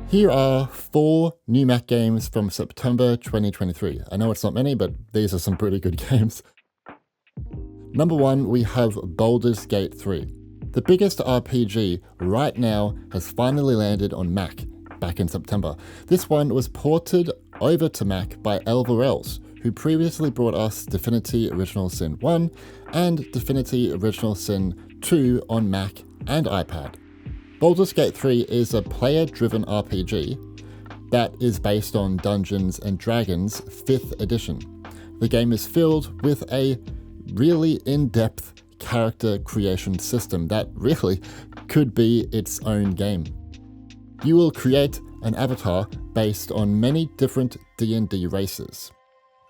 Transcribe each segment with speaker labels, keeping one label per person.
Speaker 1: Here are 4 new Mac games from September 2023. I know it's not many, but these are some pretty good games. Number 1, we have Baldur's Gate 3. The biggest RPG right now has finally landed on Mac back in September. This one was ported over to Mac by Elverels, who previously brought us Divinity Original Sin 1 and Divinity Original Sin 2 on Mac and iPad. Baldur's Gate 3 is a player-driven RPG that is based on Dungeons & Dragons 5th edition. The game is filled with a really in-depth character creation system that really could be its own game. You will create an avatar based on many different D&D races.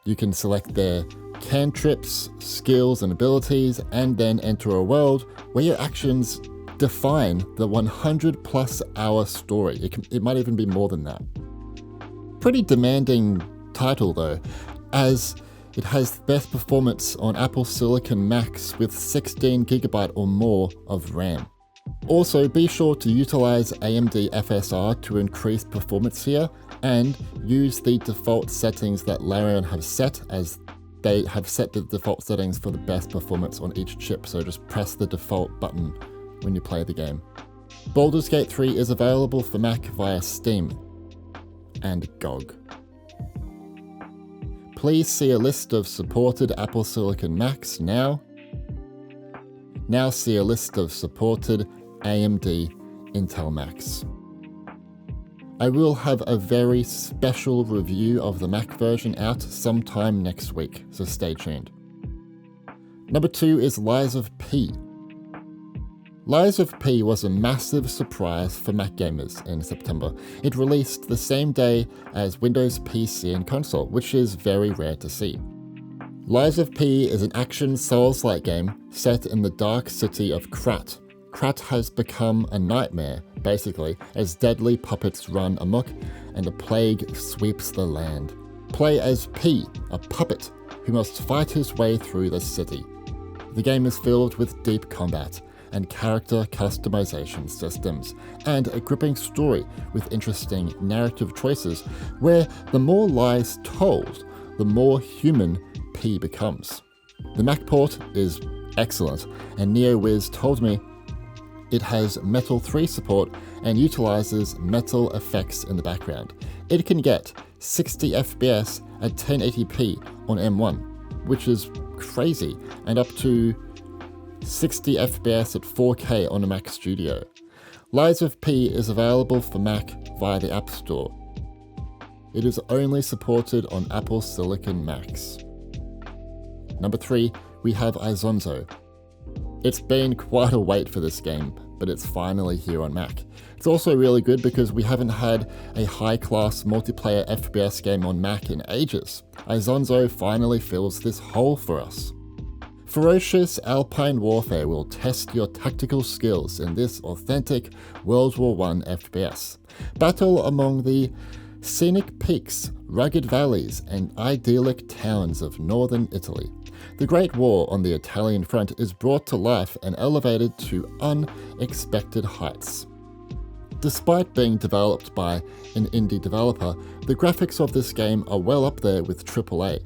Speaker 1: You can select their cantrips, skills and abilities, and then enter a world where your actions define the 100+ hour story. It might even be more than that. Pretty demanding title though, as it has best performance on Apple Silicon Macs with 16GB or more of RAM. Also, be sure to utilize AMD FSR to increase performance here, and use the default settings that Larian have set, as they have set the default settings for the best performance on each chip, so just press the default button when you play the game. Baldur's Gate 3 is available for Mac via Steam and GOG. Please see a list of supported Apple Silicon Macs now. Now see a list of supported AMD Intel Macs. I will have a very special review of the Mac version out sometime next week, so stay tuned. Number 2 is Lies of P. Lies of P was a massive surprise for Mac gamers in September. It released the same day as Windows PC and console, which is very rare to see. Lies of P is an action Souls-like game set in the dark city of Krat. Krat has become a nightmare, basically, as deadly puppets run amok and a plague sweeps the land. Play as P, a puppet who must fight his way through the city. The game is filled with deep combat and character customization systems, and a gripping story with interesting narrative choices, where the more lies told, the more human P becomes. The Mac port is excellent, and NeoWiz told me it has Metal 3 support and utilizes metal effects in the background. It can get 60 FPS at 1080p on M1, which is crazy, and up to 60 FPS at 4K on a Mac Studio. Lies of P is available for Mac via the App Store. It is only supported on Apple Silicon Macs. Number 3, we have Isonzo. It's been quite a wait for this game, but it's finally here on Mac. It's also really good because we haven't had a high-class multiplayer FPS game on Mac in ages. Isonzo finally fills this hole for us. Ferocious alpine warfare will test your tactical skills in this authentic World War I FPS. Battle among the scenic peaks, rugged valleys, and idyllic towns of northern Italy. The Great War on the Italian front is brought to life and elevated to unexpected heights. Despite being developed by an indie developer, the graphics of this game are well up there with AAA.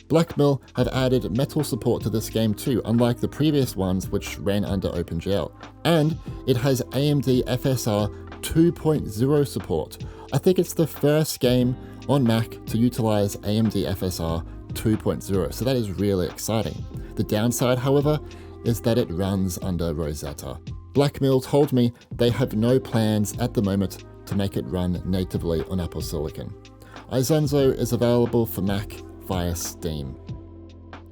Speaker 1: Blackmill have added metal support to this game too, unlike the previous ones which ran under OpenGL. And it has AMD FSR 2.0 support. I think it's the first game on Mac to utilize AMD FSR 2.0, so that is really exciting. The downside, however, is that it runs under Rosetta. Blackmill told me they have no plans at the moment to make it run natively on Apple Silicon. Isonzo is available for Mac via Steam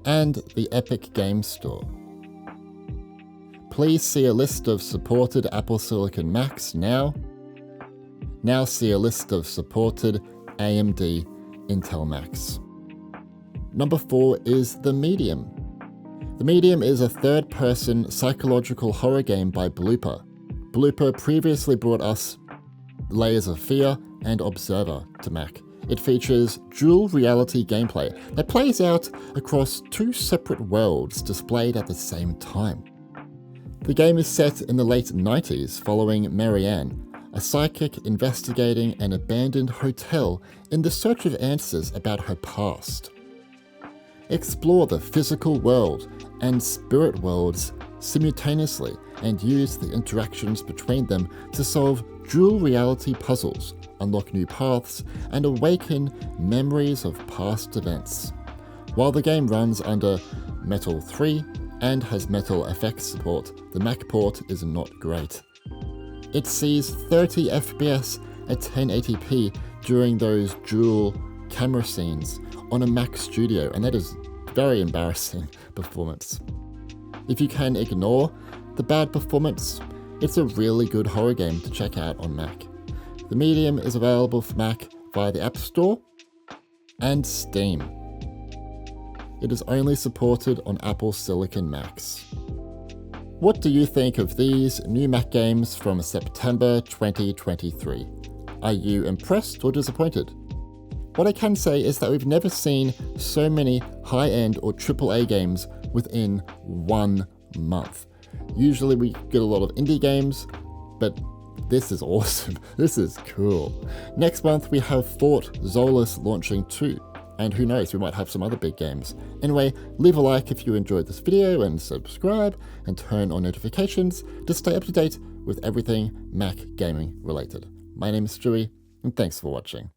Speaker 1: and the Epic Games Store. Please see a list of supported Apple Silicon Macs now. Now see a list of supported AMD Intel Macs. Number 4 is The Medium. The Medium is a third-person psychological horror game by Blooper. Blooper previously brought us Layers of Fear and Observer to Mac. It features dual reality gameplay that plays out across 2 separate worlds displayed at the same time. The game is set in the late 90s following Marianne, a psychic investigating an abandoned hotel in the search of answers about her past. Explore the physical world and spirit worlds simultaneously and use the interactions between them to solve dual reality puzzles, unlock new paths, and awaken memories of past events. While the game runs under Metal 3 and has Metal FX support, the Mac port is not great. It sees 30 FPS at 1080p during those dual camera scenes on a Mac Studio, and that is very embarrassing performance. If you can ignore the bad performance, it's a really good horror game to check out on Mac. The Medium is available for Mac via the App Store and Steam. It is only supported on Apple Silicon Macs. What do you think of these new Mac games from September 2023? Are you impressed or disappointed? What I can say is that we've never seen so many high-end or AAA games within 1 month. Usually we get a lot of indie games, but this is awesome. This is cool. Next month we have Fort Solis launching too, and who knows, we might have some other big games. Anyway, leave a like if you enjoyed this video and subscribe and turn on notifications to stay up to date with everything Mac gaming related. My name is Stewie, and thanks for watching.